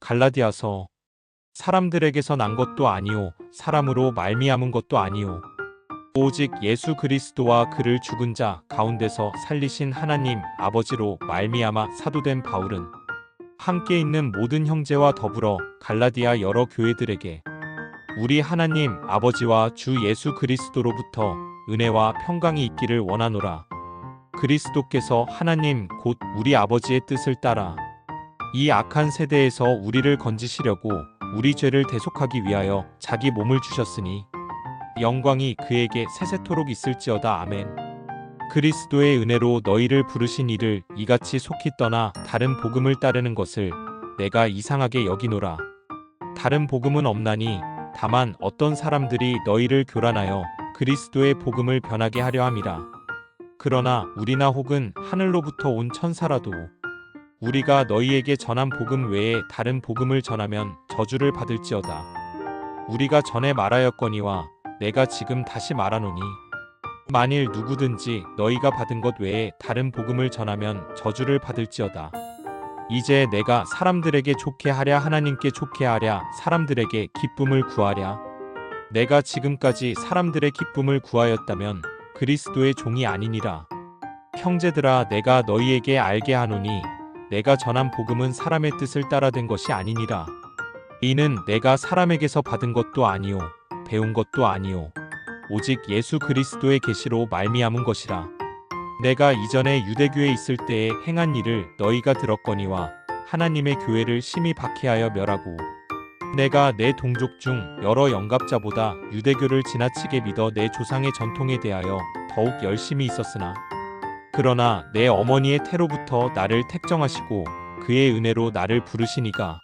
갈라디아서. 사람들에게서 난 것도 아니요 사람으로 말미암은 것도 아니요 오직 예수 그리스도와 그를 죽은 자 가운데서 살리신 하나님 아버지로 말미암아 사도된 바울은 함께 있는 모든 형제와 더불어 갈라디아 여러 교회들에게 우리 하나님 아버지와 주 예수 그리스도로부터 은혜와 평강이 있기를 원하노라. 그리스도께서 하나님 곧 우리 아버지의 뜻을 따라 이 악한 세대에서 우리를 건지시려고 우리 죄를 대속하기 위하여 자기 몸을 주셨으니 영광이 그에게 세세토록 있을지어다. 아멘. 그리스도의 은혜로 너희를 부르신 이를 이같이 속히 떠나 다른 복음을 따르는 것을 내가 이상하게 여기노라. 다른 복음은 없나니 다만 어떤 사람들이 너희를 교란하여 그리스도의 복음을 변하게 하려 함이라. 그러나 우리나 혹은 하늘로부터 온 천사라도 우리가 너희에게 전한 복음 외에 다른 복음을 전하면 저주를 받을지어다. 우리가 전에 말하였거니와 내가 지금 다시 말하노니 만일 누구든지 너희가 받은 것 외에 다른 복음을 전하면 저주를 받을지어다. 이제 내가 사람들에게 좋게 하랴 하나님께 좋게 하랴 사람들에게 기쁨을 구하랴. 내가 지금까지 사람들의 기쁨을 구하였다면 그리스도의 종이 아니니라. 형제들아 내가 너희에게 알게 하노니 내가 전한 복음은 사람의 뜻을 따라 된 것이 아니니라. 이는 내가 사람에게서 받은 것도 아니요 배운 것도 아니요 오직 예수 그리스도의 계시로 말미암은 것이라. 내가 이전에 유대교에 있을 때에 행한 일을 너희가 들었거니와 하나님의 교회를 심히 박해하여 멸하고 내가 내 동족 중 여러 영갑자보다 유대교를 지나치게 믿어 내 조상의 전통에 대하여 더욱 열심히 있었으나 그러나 내 어머니의 태로부터 나를 택정하시고 그의 은혜로 나를 부르시니가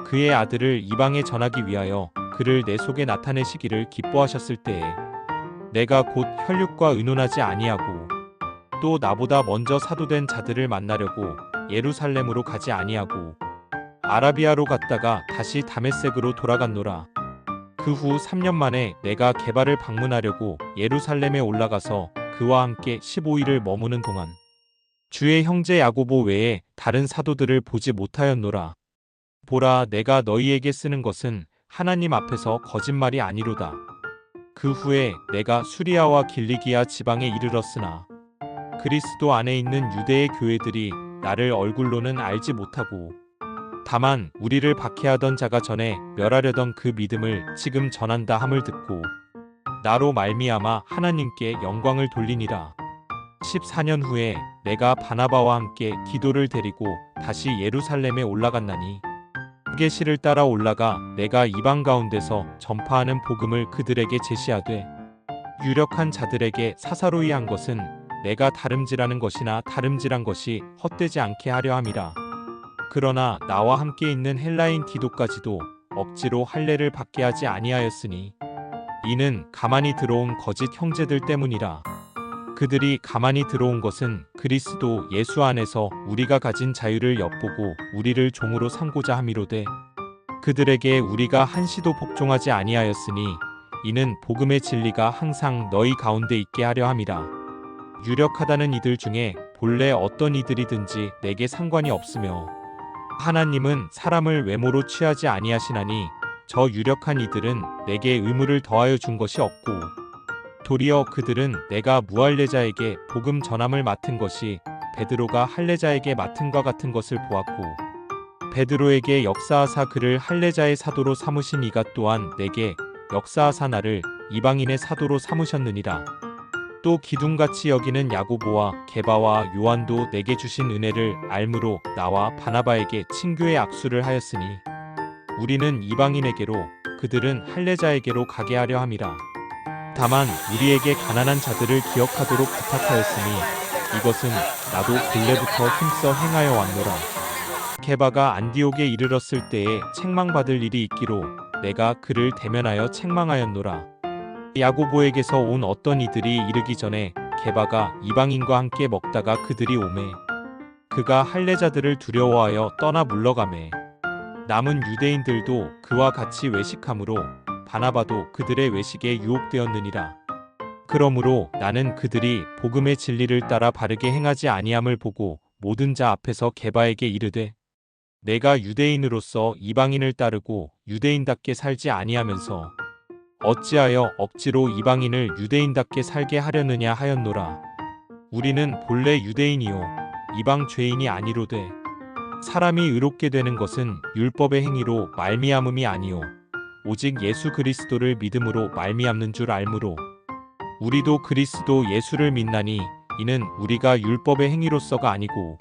그의 아들을 이방에 전하기 위하여 그를 내 속에 나타내시기를 기뻐하셨을 때에 내가 곧 혈육과 의논하지 아니하고 또 나보다 먼저 사도된 자들을 만나려고 예루살렘으로 가지 아니하고 아라비아로 갔다가 다시 다메섹으로 돌아갔노라. 그 후 3년 만에 내가 게바를 방문하려고 예루살렘에 올라가서 그와 함께 15일을 머무는 동안 주의 형제 야고보 외에 다른 사도들을 보지 못하였노라. 보라 내가 너희에게 쓰는 것은 하나님 앞에서 거짓말이 아니로다. 그 후에 내가 수리아와 길리기아 지방에 이르렀으나 그리스도 안에 있는 유대의 교회들이 나를 얼굴로는 알지 못하고 다만 우리를 박해하던 자가 전에 멸하려던 그 믿음을 지금 전한다 함을 듣고 나로 말미암아 하나님께 영광을 돌리니라. 14년 후에 내가 바나바와 함께 디도를 데리고 다시 예루살렘에 올라갔나니 계시를 따라 올라가 내가 이방 가운데서 전파하는 복음을 그들에게 제시하되 유력한 자들에게 사사로이 한 것은 내가 다름질하는 것이나 다름질한 것이 헛되지 않게 하려 함이라. 그러나 나와 함께 있는 헬라인 디도까지도 억지로 할례를 받게 하지 아니하였으니 이는 가만히 들어온 거짓 형제들 때문이라. 그들이 가만히 들어온 것은 그리스도 예수 안에서 우리가 가진 자유를 엿보고 우리를 종으로 삼고자 함이로되 그들에게 우리가 한시도 복종하지 아니하였으니 이는 복음의 진리가 항상 너희 가운데 있게 하려 함이라. 유력하다는 이들 중에 본래 어떤 이들이든지 내게 상관이 없으며 하나님은 사람을 외모로 취하지 아니하시나니 저 유력한 이들은 내게 의무를 더하여 준 것이 없고 도리어 그들은 내가 무할례자에게 복음 전함을 맡은 것이 베드로가 할례자에게 맡은과 같은 것을 보았고 베드로에게 역사하사 그를 할례자의 사도로 삼으신 이가 또한 내게 역사하사 나를 이방인의 사도로 삼으셨느니라. 또 기둥같이 여기는 야고보와 게바와 요한도 내게 주신 은혜를 알므로 나와 바나바에게 친교의 악수를 하였으니 우리는 이방인에게로 그들은 할례자에게로 가게 하려 함이라. 다만 우리에게 가난한 자들을 기억하도록 부탁하였으니 이것은 나도 본래부터 힘써 행하여 왔노라. 게바가 안디옥에 이르렀을 때에 책망받을 일이 있기로 내가 그를 대면하여 책망하였노라. 야고보에게서 온 어떤 이들이 이르기 전에 게바가 이방인과 함께 먹다가 그들이 오매 그가 할례자들을 두려워하여 떠나 물러가매 남은 유대인들도 그와 같이 외식함으로 바나바도 그들의 외식에 유혹되었느니라. 그러므로 나는 그들이 복음의 진리를 따라 바르게 행하지 아니함을 보고 모든 자 앞에서 게바에게 이르되 내가 유대인으로서 이방인을 따르고 유대인답게 살지 아니하면서 어찌하여 억지로 이방인을 유대인답게 살게 하려느냐 하였노라. 우리는 본래 유대인이요 이방 죄인이 아니로되 사람이 의롭게 되는 것은 율법의 행위로 말미암음이 아니요 오직 예수 그리스도를 믿음으로 말미암는 줄 알므로 우리도 그리스도 예수를 믿나니 이는 우리가 율법의 행위로서가 아니고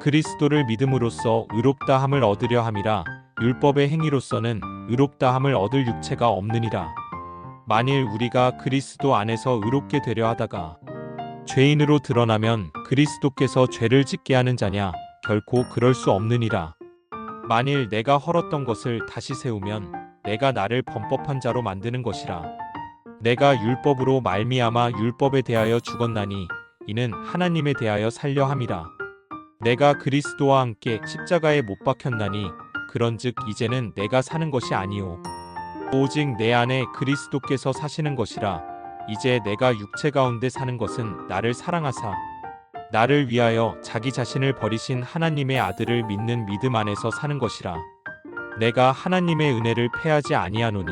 그리스도를 믿음으로써 의롭다 함을 얻으려 함이라. 율법의 행위로서는 의롭다 함을 얻을 육체가 없느니라. 만일 우리가 그리스도 안에서 의롭게 되려 하다가 죄인으로 드러나면 그리스도께서 죄를 짓게 하는 자냐? 결코 그럴 수 없느니라. 만일 내가 헐었던 것을 다시 세우면 내가 나를 범법한 자로 만드는 것이라. 내가 율법으로 말미암아 율법에 대하여 죽었나니 이는 하나님에 대하여 살려 함이라. 내가 그리스도와 함께 십자가에 못 박혔나니 그런즉 이제는 내가 사는 것이 아니요 오직 내 안에 그리스도께서 사시는 것이라. 이제 내가 육체 가운데 사는 것은 나를 사랑하사 나를 위하여 자기 자신을 버리신 하나님의 아들을 믿는 믿음 안에서 사는 것이라. 내가 하나님의 은혜를 패하지 아니하노니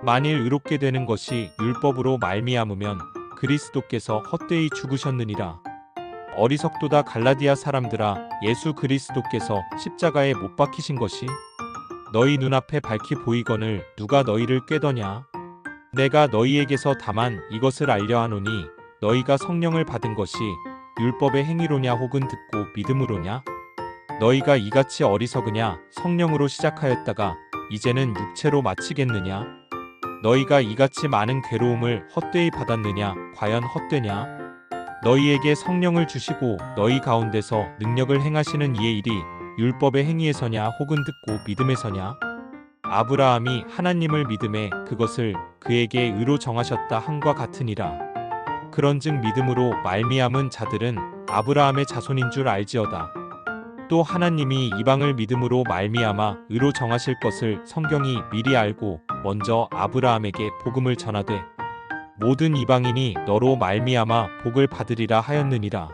만일 의롭게 되는 것이 율법으로 말미암으면 그리스도께서 헛되이 죽으셨느니라. 어리석도다 갈라디아 사람들아, 예수 그리스도께서 십자가에 못 박히신 것이 너희 눈앞에 밝히 보이거늘 누가 너희를 꾀더냐? 내가 너희에게서 다만 이것을 알려 하노니 너희가 성령을 받은 것이 율법의 행위로냐 혹은 듣고 믿음으로냐? 너희가 이같이 어리석으냐? 성령으로 시작하였다가 이제는 육체로 마치겠느냐? 너희가 이같이 많은 괴로움을 헛되이 받았느냐? 과연 헛되냐? 너희에게 성령을 주시고 너희 가운데서 능력을 행하시는 이의 일이 율법의 행위에서냐 혹은 듣고 믿음에서냐? 아브라함이 하나님을 믿음에 그것을 그에게 의로 정하셨다 함과 같으니라. 그런즉 믿음으로 말미암은 자들은 아브라함의 자손인 줄 알지어다. 또 하나님이 이방을 믿음으로 말미암아 의로 정하실 것을 성경이 미리 알고 먼저 아브라함에게 복음을 전하되 모든 이방인이 너로 말미암아 복을 받으리라 하였느니라.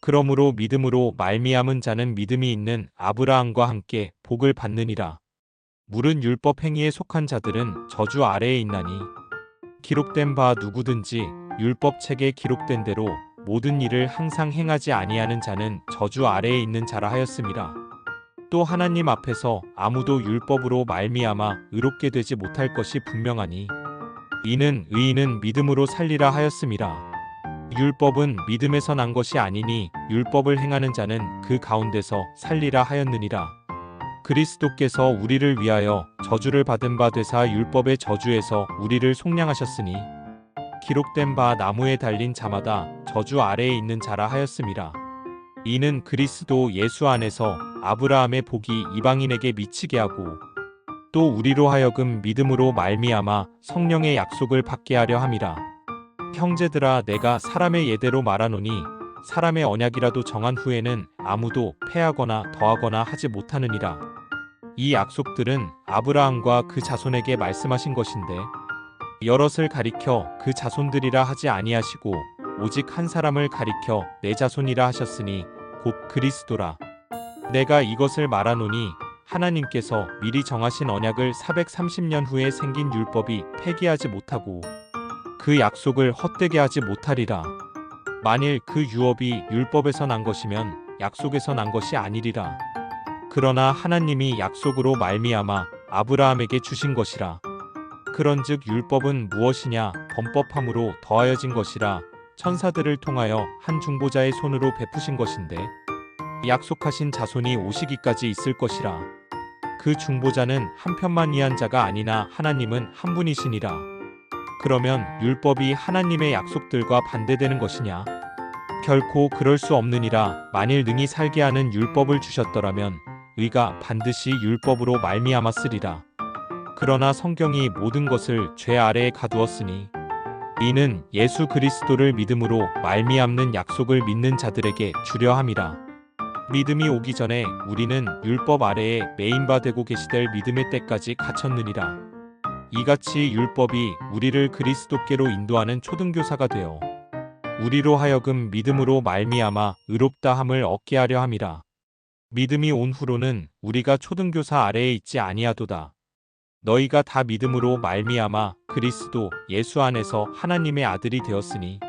그러므로 믿음으로 말미암은 자는 믿음이 있는 아브라함과 함께 복을 받느니라. 물은 율법 행위에 속한 자들은 저주 아래에 있나니 기록된 바 누구든지 율법 책에 기록된 대로 모든 일을 항상 행하지 아니하는 자는 저주 아래에 있는 자라 하였음이라. 또 하나님 앞에서 아무도 율법으로 말미암아 의롭게 되지 못할 것이 분명하니 이는 의인은 믿음으로 살리라 하였음이라. 율법은 믿음에서 난 것이 아니니 율법을 행하는 자는 그 가운데서 살리라 하였느니라. 그리스도께서 우리를 위하여 저주를 받은 바 되사 율법의 저주에서 우리를 속량하셨으니 기록된 바 나무에 달린 자마다 저주 아래에 있는 자라 하였음이라. 이는 그리스도 예수 안에서 아브라함의 복이 이방인에게 미치게 하고 또 우리로 하여금 믿음으로 말미암아 성령의 약속을 받게 하려 함이라. 형제들아, 내가 사람의 예대로 말하노니 사람의 언약이라도 정한 후에는 아무도 패하거나 더하거나 하지 못하느니라. 이 약속들은 아브라함과 그 자손에게 말씀하신 것인데 여럿을 가리켜 그 자손들이라 하지 아니하시고 오직 한 사람을 가리켜 내 자손이라 하셨으니 곧 그리스도라. 내가 이것을 말하노니 하나님께서 미리 정하신 언약을 430년 후에 생긴 율법이 폐기하지 못하고 그 약속을 헛되게 하지 못하리라. 만일 그 유업이 율법에서 난 것이면 약속에서 난 것이 아니리라. 그러나 하나님이 약속으로 말미암아 아브라함에게 주신 것이라. 그런즉 율법은 무엇이냐? 범법함으로 더하여진 것이라. 천사들을 통하여 한 중보자의 손으로 베푸신 것인데 약속하신 자손이 오시기까지 있을 것이라. 그 중보자는 한 편만 위한 자가 아니나 하나님은 한 분이시니라. 그러면 율법이 하나님의 약속들과 반대되는 것이냐? 결코 그럴 수 없느니라. 만일 능히 살게 하는 율법을 주셨더라면 의가 반드시 율법으로 말미암았으리라. 그러나 성경이 모든 것을 죄 아래에 가두었으니 이는 예수 그리스도를 믿음으로 말미암는 약속을 믿는 자들에게 주려 함이라. 믿음이 오기 전에 우리는 율법 아래에 매인바 되고 계시될 믿음의 때까지 갇혔느니라. 이같이 율법이 우리를 그리스도께로 인도하는 초등교사가 되어 우리로 하여금 믿음으로 말미암아 의롭다 함을 얻게 하려 함이라. 믿음이 온 후로는 우리가 초등교사 아래에 있지 아니하도다. 너희가 다 믿음으로 말미암아 그리스도 예수 안에서 하나님의 아들이 되었으니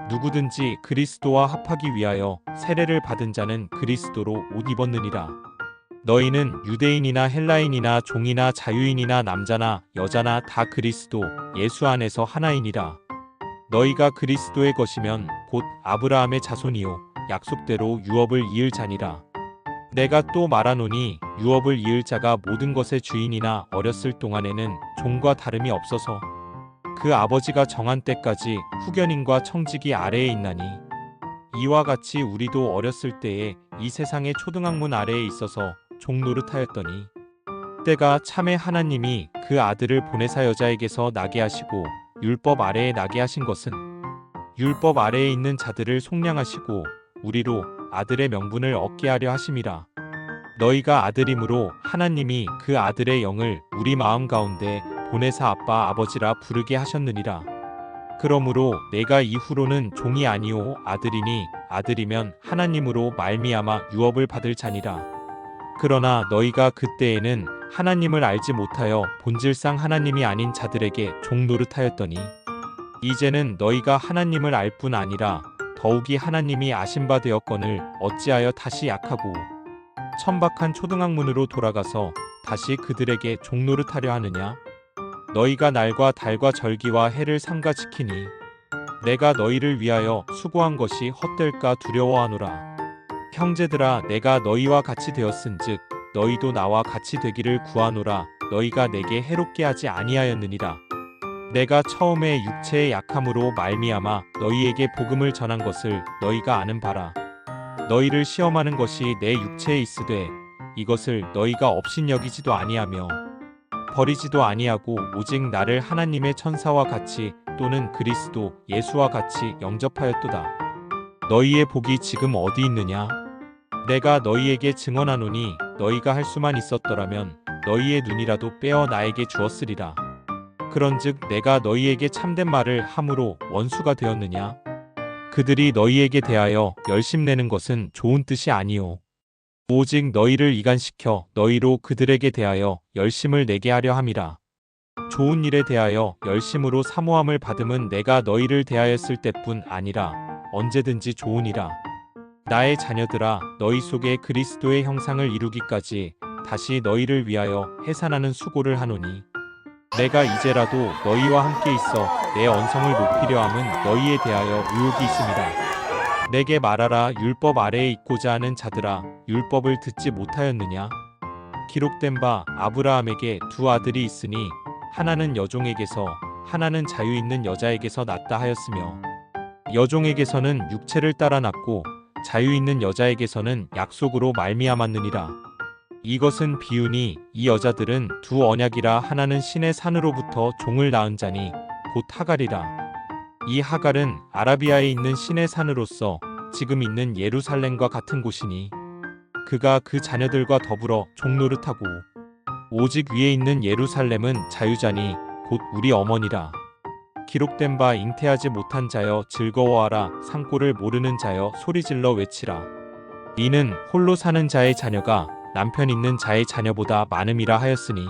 누구든지 그리스도와 합하기 위하여 세례를 받은 자는 그리스도로 옷 입었느니라. 너희는 유대인이나 헬라인이나 종이나 자유인이나 남자나 여자나 다 그리스도 예수 안에서 하나이니라. 너희가 그리스도의 것이면 곧 아브라함의 자손이요 약속대로 유업을 이을 자니라. 내가 또 말하노니 유업을 이을 자가 모든 것의 주인이나 어렸을 동안에는 종과 다름이 없어서 그 아버지가 정한 때까지 후견인과 청지기 아래에 있나니 이와 같이 우리도 어렸을 때에 이 세상의 초등학문 아래에 있어서 종 노릇하였더니 때가 참에 하나님이 그 아들을 보내사 여자에게서 나게 하시고 율법 아래에 나게 하신 것은 율법 아래에 있는 자들을 속량하시고 우리로 아들의 명분을 얻게 하려 하심이라. 너희가 아들이므로 하나님이 그 아들의 영을 우리 마음 가운데 보내사 아빠 아버지라 부르게 하셨느니라. 그러므로 내가 이후로는 종이 아니오 아들이니 아들이면 하나님으로 말미암아 유업을 받을 자니라. 그러나 너희가 그때에는 하나님을 알지 못하여 본질상 하나님이 아닌 자들에게 종 노릇하였더니 이제는 너희가 하나님을 알 뿐 아니라 더욱이 하나님이 아신 바 되었거늘 어찌하여 다시 약하고 천박한 초등학문으로 돌아가서 다시 그들에게 종 노릇하려 하느냐? 너희가 날과 달과 절기와 해를 삼가 지키니 내가 너희를 위하여 수고한 것이 헛될까 두려워하노라. 형제들아 내가 너희와 같이 되었은즉 너희도 나와 같이 되기를 구하노라. 너희가 내게 해롭게 하지 아니하였느니라. 내가 처음에 육체의 약함으로 말미암아 너희에게 복음을 전한 것을 너희가 아는 바라. 너희를 시험하는 것이 내 육체에 있으되 이것을 너희가 업신여기지도 아니하며 버리지도 아니하고 오직 나를 하나님의 천사와 같이 또는 그리스도 예수와 같이 영접하였도다. 너희의 복이 지금 어디 있느냐? 내가 너희에게 증언하노니 너희가 할 수만 있었더라면 너희의 눈이라도 빼어 나에게 주었으리라. 그런즉 내가 너희에게 참된 말을 함으로 원수가 되었느냐? 그들이 너희에게 대하여 열심내는 것은 좋은 뜻이 아니오. 오직 너희를 이간시켜 너희로 그들에게 대하여 열심을 내게 하려 함이라. 좋은 일에 대하여 열심으로 사모함을 받음은 내가 너희를 대하였을 때뿐 아니라 언제든지 좋으니라. 나의 자녀들아 너희 속에 그리스도의 형상을 이루기까지 다시 너희를 위하여 해산하는 수고를 하노니 내가 이제라도 너희와 함께 있어 내 언성을 높이려 함은 너희에 대하여 의혹이 있습니다. 내게 말하라. 율법 아래에 있고자 하는 자들아 율법을 듣지 못하였느냐? 기록된 바 아브라함에게 두 아들이 있으니 하나는 여종에게서 하나는 자유 있는 여자에게서 났다 하였으며 여종에게서는 육체를 따라 났고 자유 있는 여자에게서는 약속으로 말미암았느니라. 이것은 비유니 이 여자들은 두 언약이라 하나는 신의 산으로부터 종을 낳은 자니 곧 하갈이라. 이 하갈은 아라비아에 있는 신의 산으로서 지금 있는 예루살렘과 같은 곳이니 그가 그 자녀들과 더불어 종 노릇하고 오직 위에 있는 예루살렘은 자유자니 곧 우리 어머니라. 기록된 바 잉태하지 못한 자여 즐거워하라. 산골을 모르는 자여 소리질러 외치라. 이는 홀로 사는 자의 자녀가 남편 있는 자의 자녀보다 많음이라 하였으니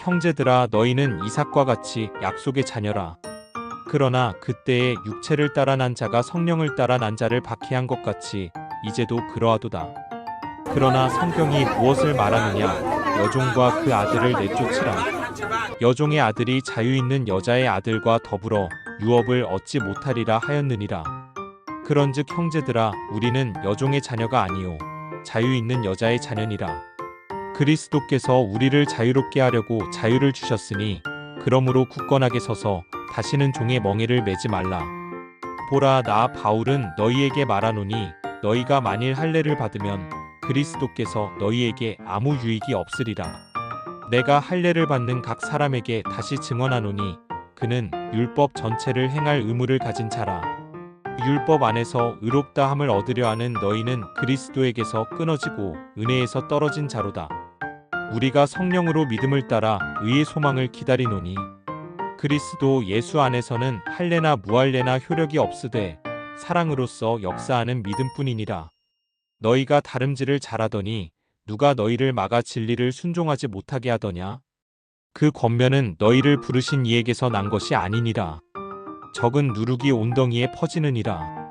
형제들아 너희는 이삭과 같이 약속의 자녀라. 그러나 그때에 육체를 따라 난 자가 성령을 따라 난 자를 박해한 것 같이 이제도 그러하도다. 그러나 성경이 무엇을 말하느냐? 여종과 그 아들을 내쫓으라. 여종의 아들이 자유 있는 여자의 아들과 더불어 유업을 얻지 못하리라 하였느니라. 그런즉 형제들아 우리는 여종의 자녀가 아니요 자유 있는 여자의 자녀니라. 그리스도께서 우리를 자유롭게 하려고 자유를 주셨으니 그러므로 굳건하게 서서 다시는 종의 멍에를 매지 말라. 보라 나 바울은 너희에게 말하노니 너희가 만일 할례를 받으면 그리스도께서 너희에게 아무 유익이 없으리라. 내가 할례를 받는 각 사람에게 다시 증언하노니 그는 율법 전체를 행할 의무를 가진 자라. 율법 안에서 의롭다 함을 얻으려 하는 너희는 그리스도에게서 끊어지고 은혜에서 떨어진 자로다. 우리가 성령으로 믿음을 따라 의의 소망을 기다리노니 그리스도 예수 안에서는 할례나 무할례나 효력이 없으되 사랑으로서 역사하는 믿음뿐이니라. 너희가 다름질을 잘하더니 누가 너희를 막아 진리를 순종하지 못하게 하더냐? 그 권면은 너희를 부르신 이에게서 난 것이 아니니라. 적은 누룩이 온덩이에 퍼지느니라.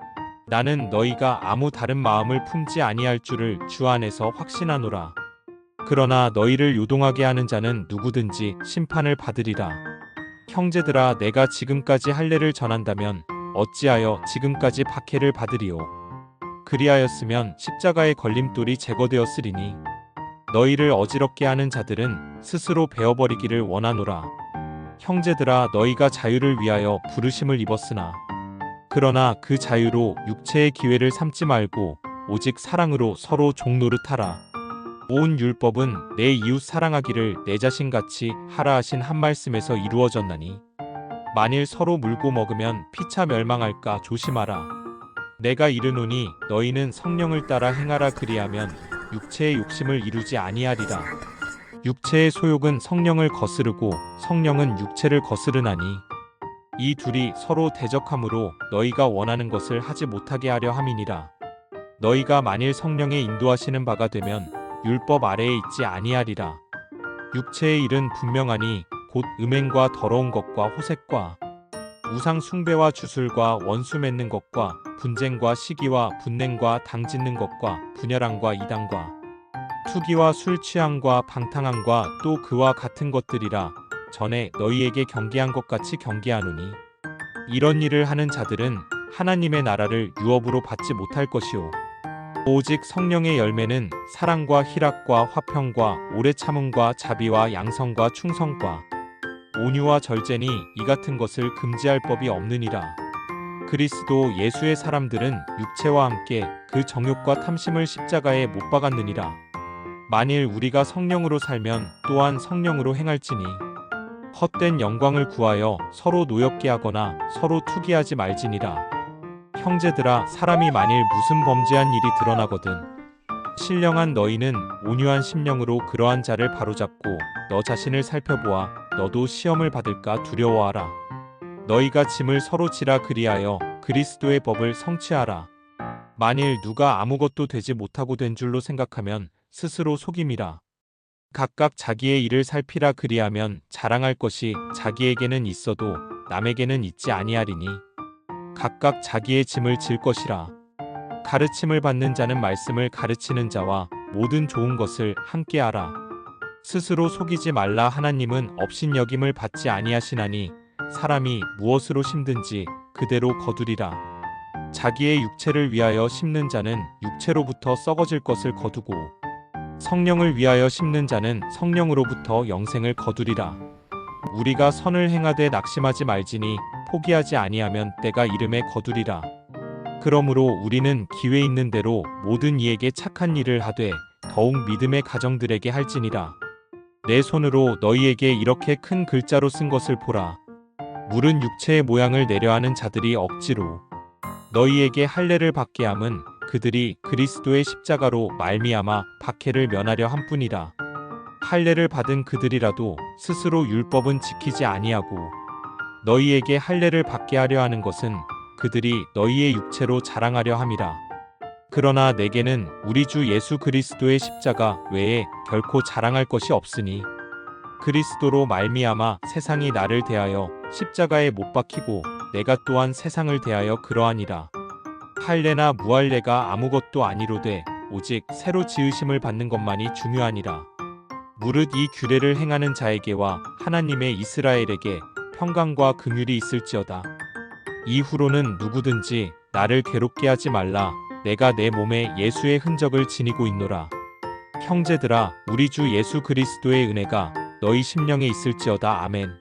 나는 너희가 아무 다른 마음을 품지 아니할 줄을 주 안에서 확신하노라. 그러나 너희를 요동하게 하는 자는 누구든지 심판을 받으리라. 형제들아, 내가 지금까지 할례를 전한다면 어찌하여 지금까지 박해를 받으리요? 그리하였으면 십자가의 걸림돌이 제거되었으리니 너희를 어지럽게 하는 자들은 스스로 베어버리기를 원하노라. 형제들아, 너희가 자유를 위하여 부르심을 입었으나 그러나 그 자유로 육체의 기회를 삼지 말고 오직 사랑으로 서로 종노릇하라. 온 율법은 내 이웃 사랑하기를 내 자신같이 하라 하신 한 말씀에서 이루어졌나니 만일 서로 물고 먹으면 피차 멸망할까 조심하라. 내가 이르노니 너희는 성령을 따라 행하라. 그리하면 육체의 욕심을 이루지 아니하리라. 육체의 소욕은 성령을 거스르고 성령은 육체를 거스르나니 이 둘이 서로 대적하므로 너희가 원하는 것을 하지 못하게 하려 함이니라. 너희가 만일 성령의 인도하시는 바가 되면 율법 아래에 있지 아니하리라. 육체의 일은 분명하니 곧 음행과 더러운 것과 호색과 우상 숭배와 주술과 원수 맺는 것과 분쟁과 시기와 분냉과 당짓는 것과 분열함과 이단과 투기와 술 취함과 방탕함과 또 그와 같은 것들이라. 전에 너희에게 경계한 것 같이 경계하노니 이런 일을 하는 자들은 하나님의 나라를 유업으로 받지 못할 것이요 오직 성령의 열매는 사랑과 희락과 화평과 오래 참음과 자비와 양성과 충성과 온유와 절제니 이 같은 것을 금지할 법이 없느니라. 그리스도 예수의 사람들은 육체와 함께 그 정욕과 탐심을 십자가에 못 박았느니라. 만일 우리가 성령으로 살면 또한 성령으로 행할지니 헛된 영광을 구하여 서로 노엽게 하거나 서로 투기하지 말지니라. 형제들아, 사람이 만일 무슨 범죄한 일이 드러나거든 신령한 너희는 온유한 심령으로 그러한 자를 바로잡고 너 자신을 살펴보아 너도 시험을 받을까 두려워하라. 너희가 짐을 서로 지라. 그리하여 그리스도의 법을 성취하라. 만일 누가 아무것도 되지 못하고 된 줄로 생각하면 스스로 속임이라. 각각 자기의 일을 살피라. 그리하면 자랑할 것이 자기에게는 있어도 남에게는 있지 아니하리니 각각 자기의 짐을 질 것이라. 가르침을 받는 자는 말씀을 가르치는 자와 모든 좋은 것을 함께하라. 스스로 속이지 말라. 하나님은 업신여김을 받지 아니하시나니 사람이 무엇으로 심든지 그대로 거두리라. 자기의 육체를 위하여 심는 자는 육체로부터 썩어질 것을 거두고 성령을 위하여 심는 자는 성령으로부터 영생을 거두리라. 우리가 선을 행하되 낙심하지 말지니 포기하지 아니하면 때가 이름에 거두리라. 그러므로 우리는 기회 있는 대로 모든 이에게 착한 일을 하되 더욱 믿음의 가정들에게 할지니라. 내 손으로 너희에게 이렇게 큰 글자로 쓴 것을 보라. 물은 육체의 모양을 내려하는 자들이 억지로 너희에게 할례를 받게 함은 그들이 그리스도의 십자가로 말미암아 박해를 면하려 함뿐이라. 할례를 받은 그들이라도 스스로 율법은 지키지 아니하고 너희에게 할례를 받게 하려 하는 것은 그들이 너희의 육체로 자랑하려 함이라. 그러나 내게는 우리 주 예수 그리스도의 십자가 외에 결코 자랑할 것이 없으니 그리스도로 말미암아 세상이 나를 대하여 십자가에 못 박히고 내가 또한 세상을 대하여 그러하니라. 할례나 무할례가 아무것도 아니로되 오직 새로 지으심을 받는 것만이 중요하니라. 무릇 이 규례를 행하는 자에게와 하나님의 이스라엘에게 평강과 긍휼이 있을지어다. 이후로는 누구든지 나를 괴롭게 하지 말라. 내가 내 몸에 예수의 흔적을 지니고 있노라. 형제들아, 우리 주 예수 그리스도의 은혜가 너희 심령에 있을지어다. 아멘.